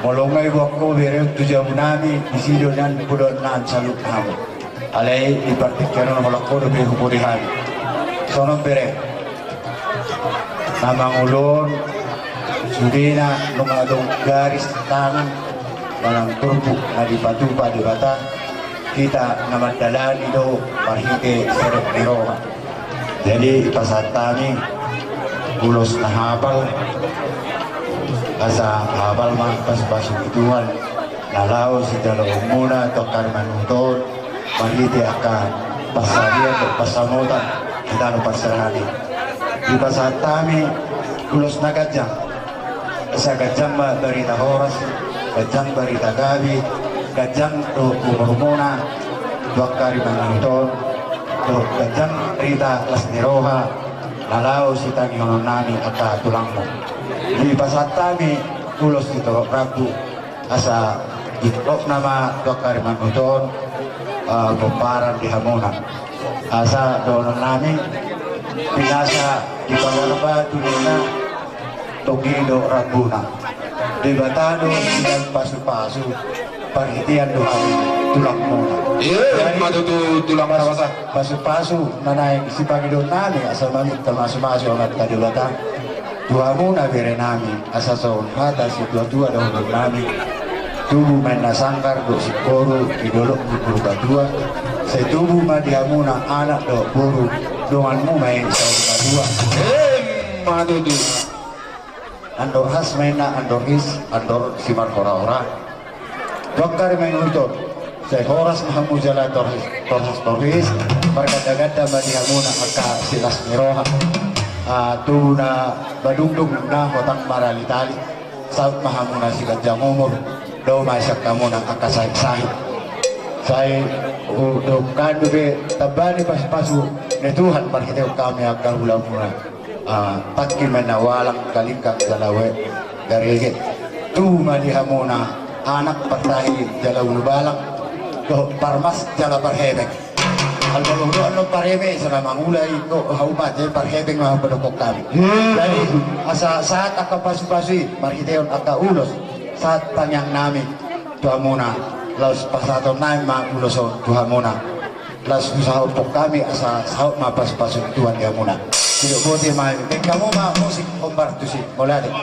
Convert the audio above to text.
molongay wakko bere tuja munami isido nan pudon nan saluk hamu alai ipartikero molakko do be huburihan sono bere namang ulon sudina lumadong garis tangan dalam turbu na di batu di bata kita naman dalan itu parhike serep niroha jadi pasatami ulos na habal asa habal mah pas ituan lalau si dalam muna tokar manuton parhike akan pasaria atau pasamutan kita lupa serhani di pasatami ulos na gajang sa gajang berita horas gajang berita gabi gajang do umurmuna dokari mananton do gajang berita las niroha lalau sita ngononani aka tulangmo di pasatami ulos itu Rabu asa itlok nama dokari mananton kumparan di hamuna asa donon nami pinasa di pangarba tulina togido Rabuna debatado dan pasu-pasu parhitian doa tulang muna iya matutu tulang rawasa pasu-pasu nanay si Panginoon namin asal mamit kamasu-masu ang kadulatan doa muna bere namin asa sa hata si dua-dua daw namin tubuh man nasangkar do si koro idolok di puluh dua sa tubuh man diha muna anak do puro doan mo may sa dua matutu andor has maina andor is andor simar ora-ora dokter main untuk saya horas mahamu jalan torhis berkata-kata bagi hamuna aka silas miroha tu na badungdung na hotang maralitali saat mahamuna sikat jamumur do masak kamu na aka sahib saya udah be tabani pas-pasu ne Tuhan berkata kami akan ulang muna takki menawalang kalingkang dalawe dari tu malihamuna anak patahi jala ulubalang ko parmas jala parhebek albalong do ano parhebe sana mangulay ko haumat jay parhebek mga padokok kami jadi asa saat aka pasu-pasui marhiteon aka ulos saat tanyang namin tuhamuna laus pasaton namin mga uloson tuhamuna laus usahot po kami asa sahot mapas-pasu tuhan dihamuna tidak boleh main. Kamu mah musik kompartusi, boleh deh.